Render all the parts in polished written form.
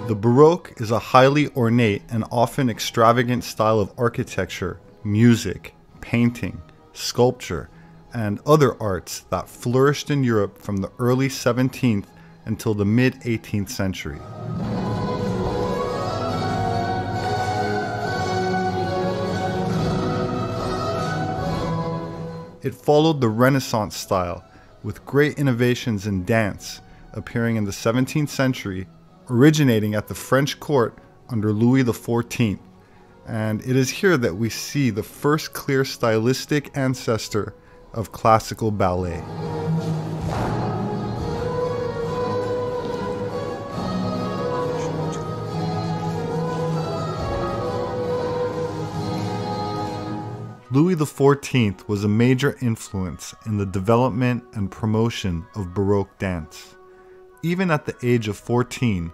The Baroque is a highly ornate and often extravagant style of architecture, music, painting, sculpture, and other arts that flourished in Europe from the early 17th until the mid-18th century. It followed the Renaissance style, with great innovations in dance appearing in the 17th century, originating at the French court under Louis XIV. And it is here that we see the first clear stylistic ancestor of classical ballet. Louis XIV was a major influence in the development and promotion of Baroque dance. Even at the age of 14,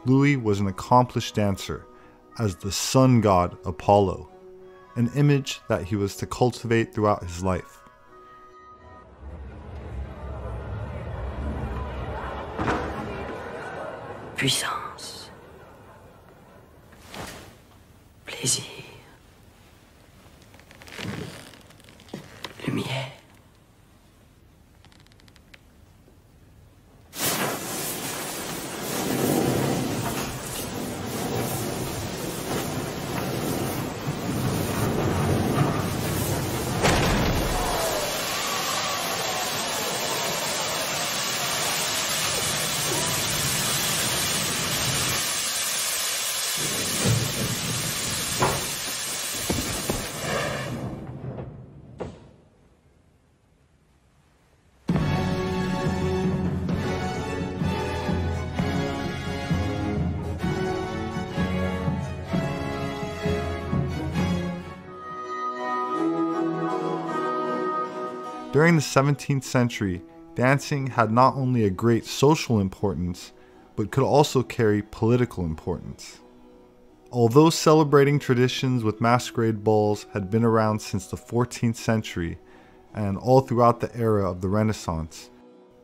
Louis was an accomplished dancer as the sun god Apollo, an image that he was to cultivate throughout his life. Puissance, plaisir, lumière. During the 17th century, dancing had not only a great social importance, but could also carry political importance. Although celebrating traditions with masquerade balls had been around since the 14th century and all throughout the era of the Renaissance,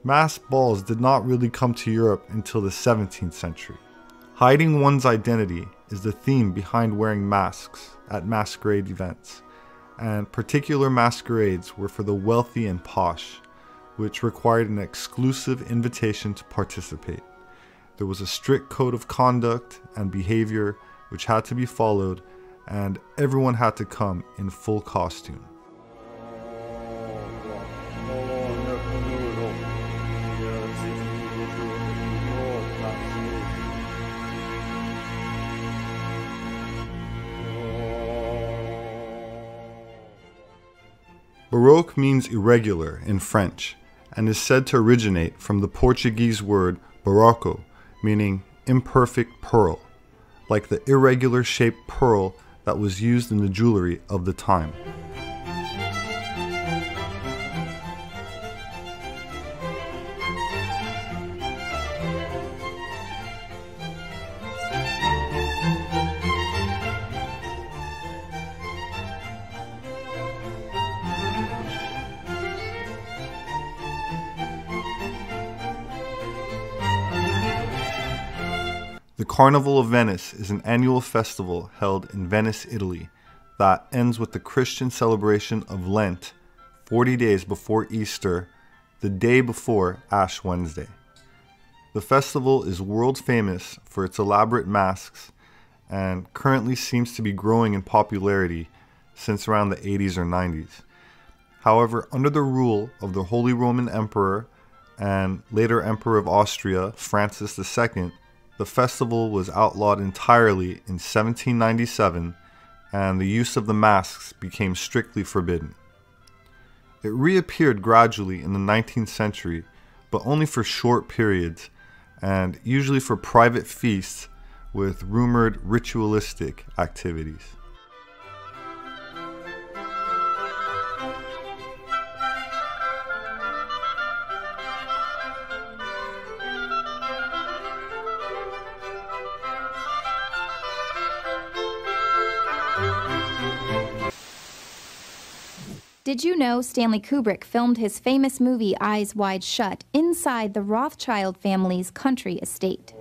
masked balls did not really come to Europe until the 17th century. Hiding one's identity is the theme behind wearing masks at masquerade events, and particular masquerades were for the wealthy and posh, which required an exclusive invitation to participate. There was a strict code of conduct and behavior which had to be followed, and everyone had to come in full costume. Baroque means irregular in French and is said to originate from the Portuguese word barroco, meaning imperfect pearl, like the irregular shaped pearl that was used in the jewelry of the time. The Carnival of Venice is an annual festival held in Venice, Italy, that ends with the Christian celebration of Lent, 40 days before Easter, the day before Ash Wednesday. The festival is world famous for its elaborate masks and currently seems to be growing in popularity since around the 80s or 90s. However, under the rule of the Holy Roman Emperor and later Emperor of Austria, Francis II, the festival was outlawed entirely in 1797, and the use of the masks became strictly forbidden. It reappeared gradually in the 19th century, but only for short periods, and usually for private feasts with rumored ritualistic activities. Did Did you know Stanley Kubrick filmed his famous movie Eyes Wide Shut inside the Rothschild family's country estate?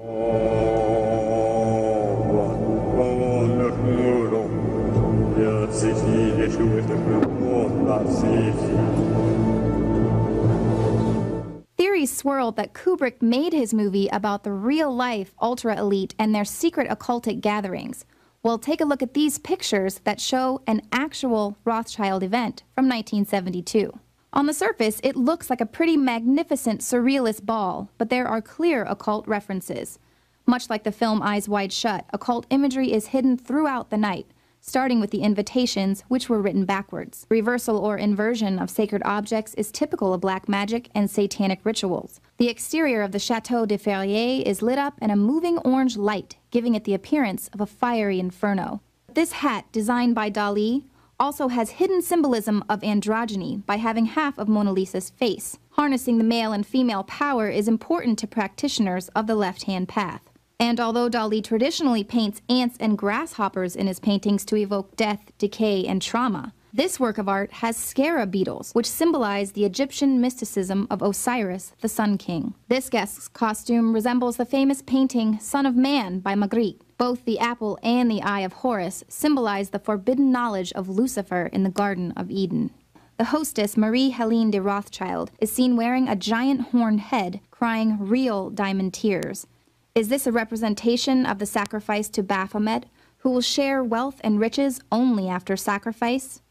Theories swirled that Kubrick made his movie about the real-life ultra-elite and their secret occultic gatherings. Well, take a look at these pictures that show an actual Rothschild event from 1972. On the surface, it looks like a pretty magnificent surrealist ball, but there are clear occult references. Much like the film Eyes Wide Shut, occult imagery is hidden throughout the night, starting with the invitations, which were written backwards. Reversal or inversion of sacred objects is typical of black magic and satanic rituals. The exterior of the Château de Ferrier is lit up in a moving orange light, giving it the appearance of a fiery inferno. This hat, designed by Dali, also has hidden symbolism of androgyny by having half of Mona Lisa's face. Harnessing the male and female power is important to practitioners of the left-hand path. And although Dali traditionally paints ants and grasshoppers in his paintings to evoke death, decay, and trauma, this work of art has scarab beetles, which symbolize the Egyptian mysticism of Osiris, the Sun King. This guest's costume resembles the famous painting Son of Man by Magritte. Both the apple and the eye of Horus symbolize the forbidden knowledge of Lucifer in the Garden of Eden. The hostess, Marie-Helene de Rothschild, is seen wearing a giant horned head, crying real diamond tears. Is this a representation of the sacrifice to Baphomet, who will share wealth and riches only after sacrifice?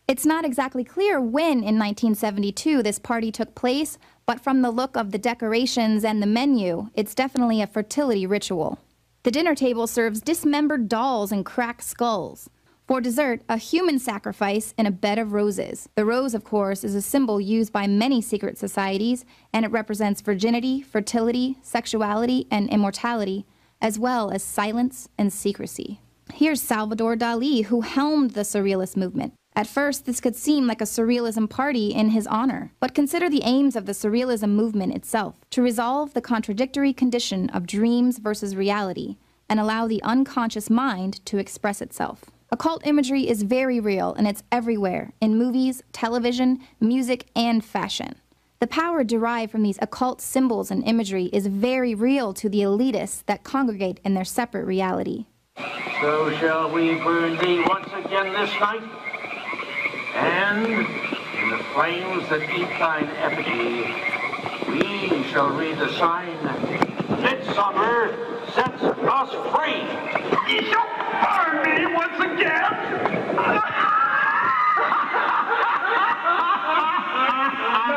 It's not exactly clear when in 1972 this party took place, but from the look of the decorations and the menu, it's definitely a fertility ritual. The dinner table serves dismembered dolls and cracked skulls. For dessert, a human sacrifice in a bed of roses. The rose, of course, is a symbol used by many secret societies, and it represents virginity, fertility, sexuality, and immortality, as well as silence and secrecy. Here's Salvador Dali, who helmed the Surrealist movement. At first, this could seem like a Surrealism party in his honor, but consider the aims of the Surrealism movement itself, to resolve the contradictory condition of dreams versus reality, and allow the unconscious mind to express itself. Occult imagery is very real, and it's everywhere, in movies, television, music, and fashion. The power derived from these occult symbols and imagery is very real to the elitists that congregate in their separate reality. So shall we burn thee once again this night, and in the flames that eat thine effigy, we shall read the sign, Midsummer sets us free. Ye shall burn me once again.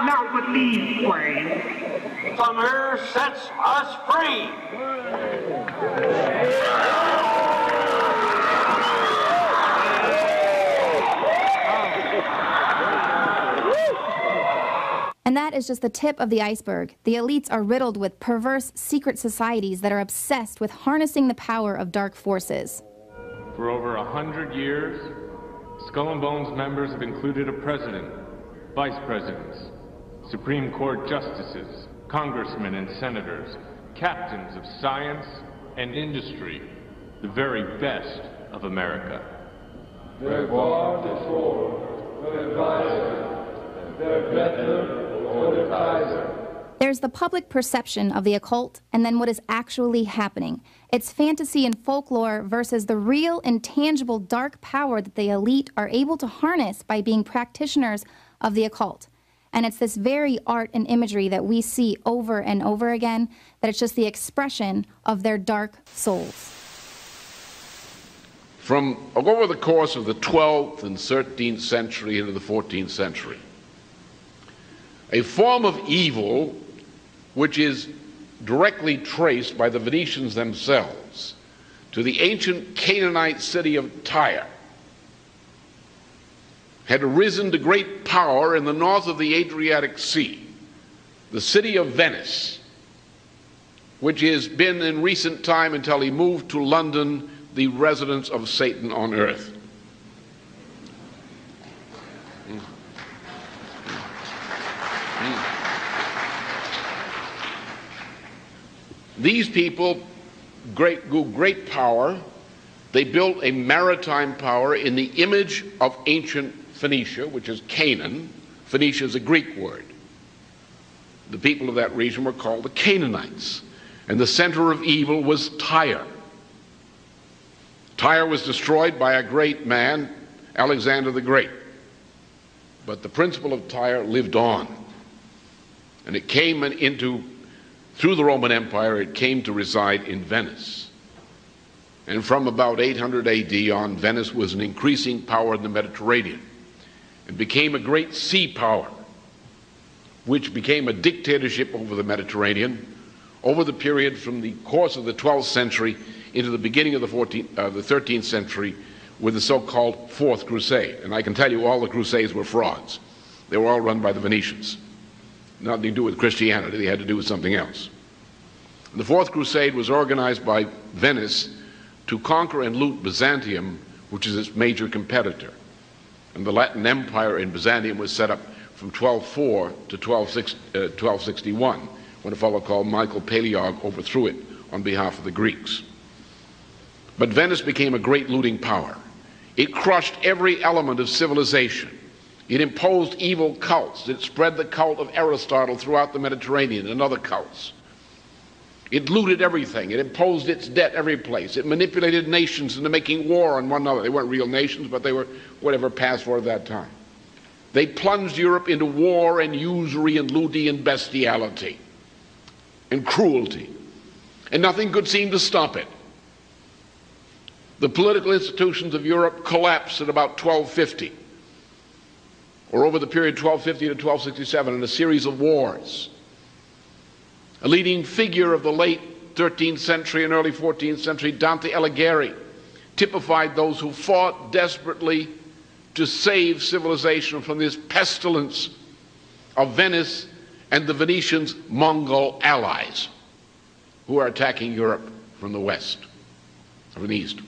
Not with these flames. Summer sets us free. And that is just the tip of the iceberg. The elites are riddled with perverse secret societies that are obsessed with harnessing the power of dark forces. For over 100 years, Skull and Bones members have included a president, vice presidents, Supreme Court justices, congressmen and senators, captains of science and industry, the very best of America. Their God is Lord, their advisor, their better. There's the public perception of the occult, and then what is actually happening. It's fantasy and folklore versus the real, intangible, dark power that the elite are able to harness by being practitioners of the occult. And it's this very art and imagery that we see over and over again, that it's just the expression of their dark souls. From over the course of the 12th and 13th century into the 14th century, a form of evil which is directly traced by the Venetians themselves to the ancient Canaanite city of Tyre had arisen to great power in the north of the Adriatic Sea, the city of Venice, which has been in recent time, until he moved to London, the residence of Satan on earth. These people great power. They built a maritime power in the image of ancient Phoenicia, which is Canaan. Phoenicia is a Greek word. The people of that region were called the Canaanites. And the center of evil was Tyre. Tyre was destroyed by a great man, Alexander the Great. But the principle of Tyre lived on. And it came through the Roman Empire, it came to reside in Venice. And from about 800 AD on, Venice was an increasing power in the Mediterranean. It became a great sea power, which became a dictatorship over the Mediterranean over the period from the course of the 12th century into the beginning of the 13th century with the so-called Fourth Crusade. And I can tell you all the Crusades were frauds. They were all run by the Venetians. Nothing to do with Christianity, they had to do with something else. The Fourth Crusade was organized by Venice to conquer and loot Byzantium, which is its major competitor. And the Latin Empire in Byzantium was set up from 1204 to 1261, when a fellow called Michael Palaeologus overthrew it on behalf of the Greeks. But Venice became a great looting power. It crushed every element of civilization. It imposed evil cults. It spread the cult of Aristotle throughout the Mediterranean and other cults. It looted everything. It imposed its debt every place. It manipulated nations into making war on one another. They weren't real nations, but they were whatever passed for at that time. They plunged Europe into war and usury and looting and bestiality and cruelty. And nothing could seem to stop it. The political institutions of Europe collapsed at about 1250, or over the period 1250 to 1267, in a series of wars. A leading figure of the late 13th century and early 14th century, Dante Alighieri, typified those who fought desperately to save civilization from this pestilence of Venice and the Venetians' Mongol allies, who are attacking Europe from the west, or from the east.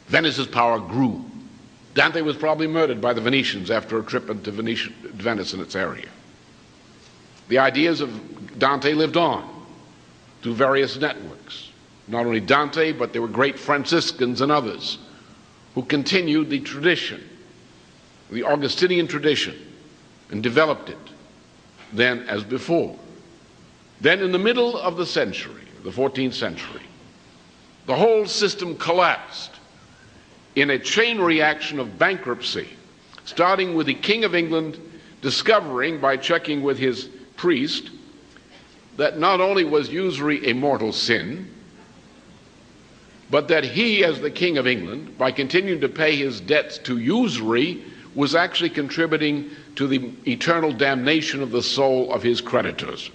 Venice's power grew. Dante was probably murdered by the Venetians after a trip into Venice and its area. The ideas of Dante lived on through various networks. Not only Dante, but there were great Franciscans and others who continued the tradition, the Augustinian tradition, and developed it then as before. Then in the middle of the century, the 14th century, the whole system collapsed in a chain reaction of bankruptcy, starting with the King of England discovering, by checking with his priest, that not only was usury a mortal sin, but that he, as the King of England, by continuing to pay his debts to usury, was actually contributing to the eternal damnation of the soul of his creditors.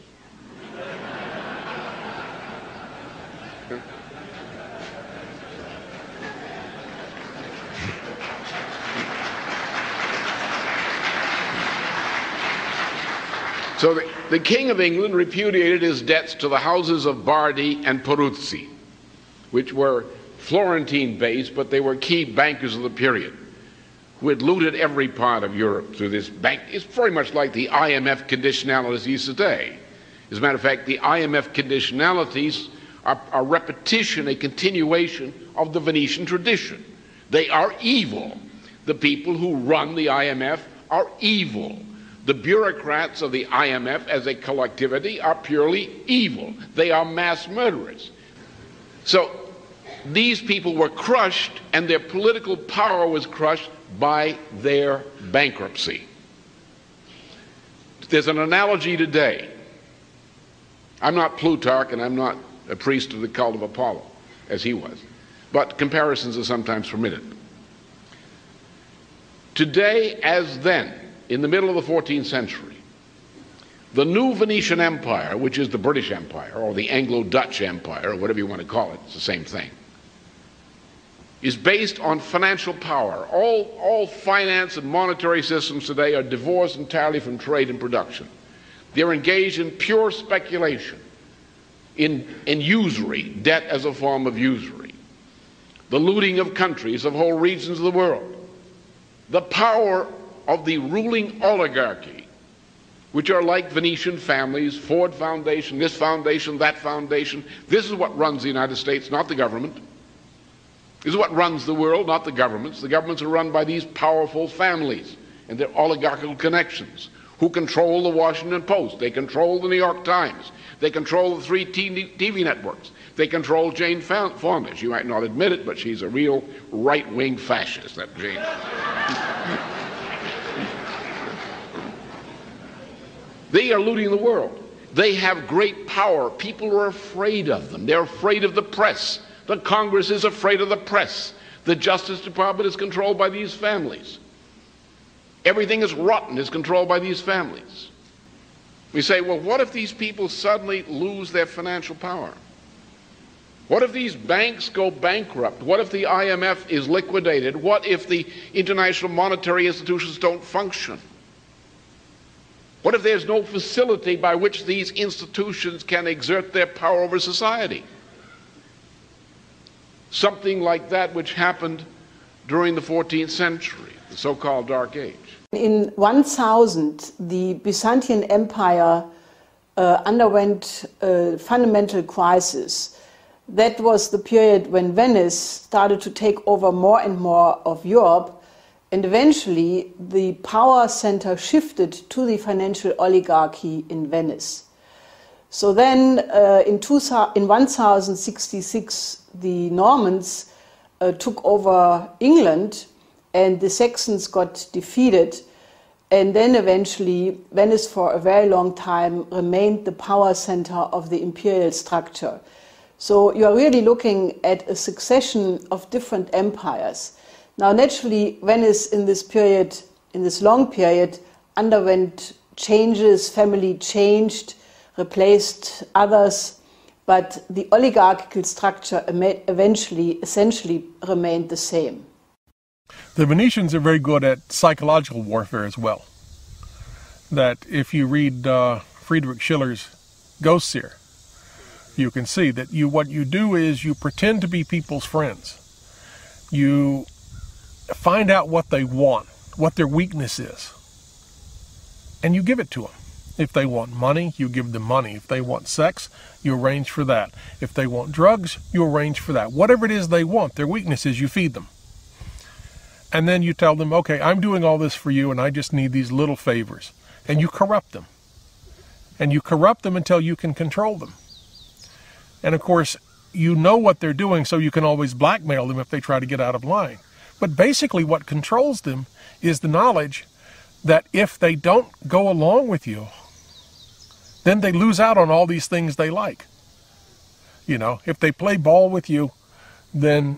So the King of England repudiated his debts to the houses of Bardi and Peruzzi, which were Florentine-based, but they were key bankers of the period, who had looted every part of Europe through this bank. It's very much like the IMF conditionalities today. As a matter of fact, the IMF conditionalities are a repetition, a continuation of the Venetian tradition. They are evil. The people who run the IMF are evil. The bureaucrats of the IMF as a collectivity are purely evil. They are mass murderers. So these people were crushed, and their political power was crushed by their bankruptcy. There's an analogy today. I'm not Plutarch, and I'm not a priest of the cult of Apollo, as he was, but comparisons are sometimes permitted. Today, as then, in the middle of the 14th century, the new Venetian Empire, which is the British Empire, or the Anglo-Dutch Empire, or whatever you want to call it, it's the same thing, is based on financial power. All finance and monetary systems today are divorced entirely from trade and production. They're engaged in pure speculation, in usury, debt as a form of usury, the looting of countries, of whole regions of the world, the power of the ruling oligarchy, which are like Venetian families, Ford Foundation, this foundation, that foundation. This is what runs the United States, not the government. This is what runs the world, not the governments. The governments are run by these powerful families and their oligarchical connections, who control the Washington Post. They control the New York Times. They control the 3 TV networks. They control Jane Fonda. You might not admit it, but she's a real right-wing fascist, that Jane. They are looting the world. They have great power. People are afraid of them. They're afraid of the press. The Congress is afraid of the press. The Justice Department is controlled by these families. Everything is rotten is controlled by these families. We say, well, what if these people suddenly lose their financial power? What if these banks go bankrupt? What if the IMF is liquidated? What if the international monetary institutions don't function? What if there's no facility by which these institutions can exert their power over society? Something like that which happened during the 14th century, the so-called Dark Age. In 1000, the Byzantine Empire underwent a fundamental crisis. That was the period when Venice started to take over more and more of Europe, and eventually the power center shifted to the financial oligarchy in Venice. So then in 1066, the Normans took over England, and the Saxons got defeated, and then eventually Venice for a very long time remained the power center of the imperial structure. So you are really looking at a succession of different empires. Now naturally Venice in this period, in this long period, underwent changes, family changed, replaced others, but the oligarchical structure essentially remained the same. The Venetians are very good at psychological warfare as well. That if you read Friedrich Schiller's Ghosts here, you can see that what you do is you pretend to be people's friends. You find out what they want, what their weakness is, and you give it to them. If they want money, you give them money. If they want sex, you arrange for that. If they want drugs, you arrange for that. Whatever it is they want, their weakness is, you feed them. And then you tell them, okay, I'm doing all this for you and I just need these little favors. And you corrupt them. And you corrupt them until you can control them. And of course, you know what they're doing, so you can always blackmail them if they try to get out of line. But basically what controls them is the knowledge that if they don't go along with you, then they lose out on all these things they like. You know, if they play ball with you, then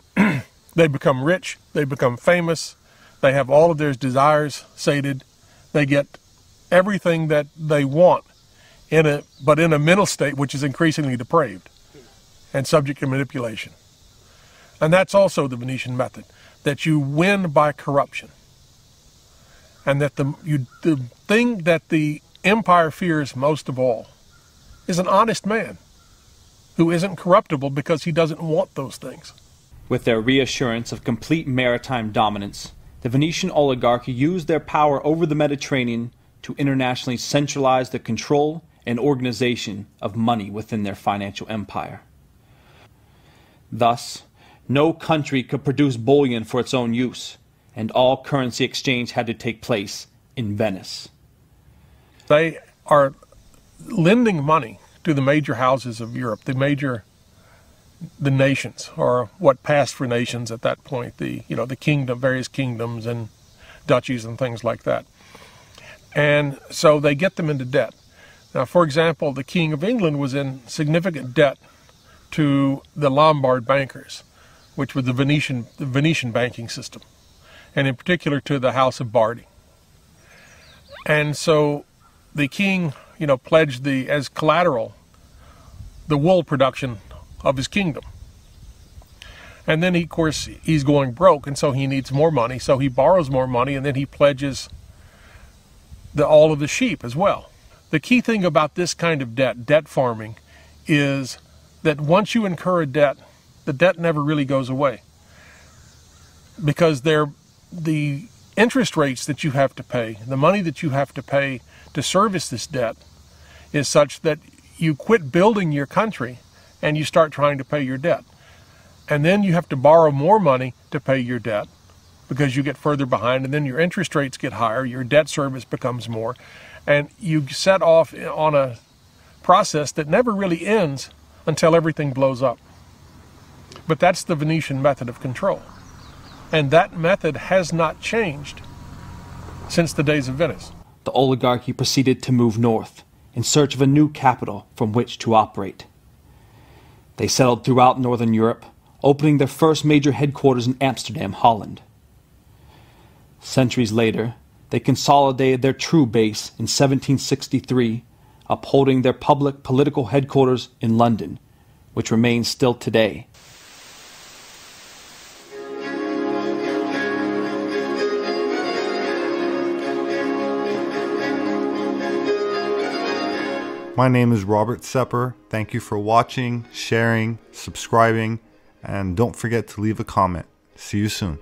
they become rich, they become famous, they have all of their desires sated, they get everything that they want, but in a mental state which is increasingly depraved and subject to manipulation. And that's also the Venetian method, that you win by corruption. And that the thing that the empire fears most of all is an honest man who isn't corruptible because he doesn't want those things. With their reassurance of complete maritime dominance, the Venetian oligarchy used their power over the Mediterranean to internationally centralize the control and organization of money within their financial empire. Thus, no country could produce bullion for its own use, and all currency exchange had to take place in Venice. They are lending money to the major houses of Europe, the nations, or what passed for nations at that point, the kingdom, various kingdoms and duchies and things like that. And so they get them into debt. Now, for example, the King of England was in significant debt to the Lombard bankers, which was the Venetian banking system, and in particular to the House of Bardi. And so the king, pledged as collateral the wool production of his kingdom. And then, of course, he's going broke, and so he needs more money, so he borrows more money, and then he pledges all of the sheep as well. The key thing about this kind of debt farming, is that once you incur a debt, the debt never really goes away. Because the interest rates that you have to pay, the money that you have to pay to service this debt, is such that you quit building your country and you start trying to pay your debt. and then you have to borrow more money to pay your debt because you get further behind, and then your interest rates get higher, your debt service becomes more, and you set off on a process that never really ends until everything blows up. But that's the Venetian method of control. And that method has not changed since the days of Venice. The oligarchy proceeded to move north in search of a new capital from which to operate. They settled throughout Northern Europe, opening their first major headquarters in Amsterdam, Holland. Centuries later, they consolidated their true base in 1763, upholding their public political headquarters in London, which remains still today. My name is Robert Sepper. Thank you for watching, sharing, subscribing, and don't forget to leave a comment. See you soon.